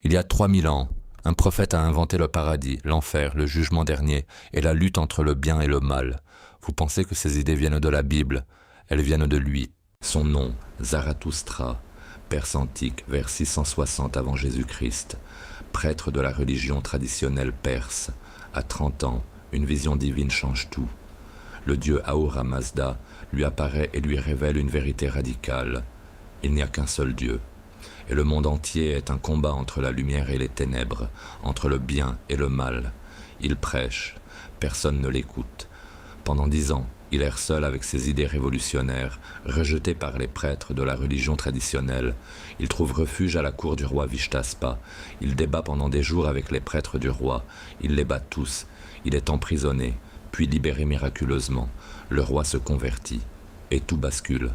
Il y a 3000 ans, un prophète a inventé le paradis, l'enfer, le jugement dernier et la lutte entre le bien et le mal. Vous pensez que ces idées viennent de la Bible? Elles viennent de lui. Son nom, Zarathustra, Perse antique vers 660 avant Jésus-Christ, prêtre de la religion traditionnelle perse. À 30 ans, une vision divine change tout. Le dieu Ahura Mazda lui apparaît et lui révèle une vérité radicale. Il n'y a qu'un seul Dieu. Et le monde entier est un combat entre la lumière et les ténèbres, entre le bien et le mal. Il prêche, personne ne l'écoute. Pendant 10 ans, il erre seul avec ses idées révolutionnaires, rejeté par les prêtres de la religion traditionnelle. Il trouve refuge à la cour du roi Vishtaspa. Il débat pendant des jours avec les prêtres du roi. Il les bat tous. Il est emprisonné, puis libéré miraculeusement. Le roi se convertit. Et tout bascule.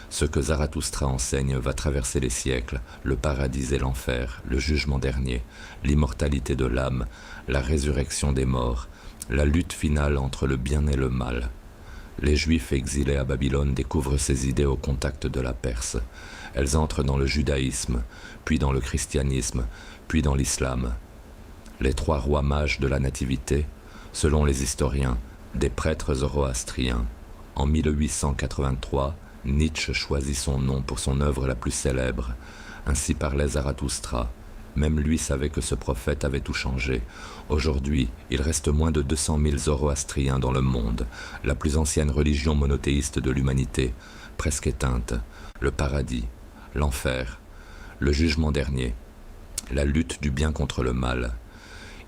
Ce que Zarathustra enseigne va traverser les siècles, le paradis et l'enfer, le jugement dernier, l'immortalité de l'âme, la résurrection des morts, la lutte finale entre le bien et le mal. Les Juifs exilés à Babylone découvrent ces idées au contact de la Perse. Elles entrent dans le judaïsme, puis dans le christianisme, puis dans l'islam. Les 3 rois mages de la Nativité, selon les historiens, des prêtres zoroastriens. En 1883, Nietzsche choisit son nom pour son œuvre la plus célèbre. Ainsi parlait Zarathustra. Même lui savait que ce prophète avait tout changé. Aujourd'hui, il reste moins de 200 000 zoroastriens dans le monde, la plus ancienne religion monothéiste de l'humanité, presque éteinte. Le paradis, l'enfer, le jugement dernier, la lutte du bien contre le mal.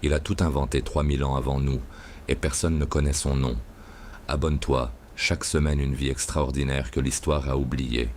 Il a tout inventé 3000 ans avant nous, et personne ne connaît son nom. Abonne-toi. Chaque semaine une vie extraordinaire que l'histoire a oubliée.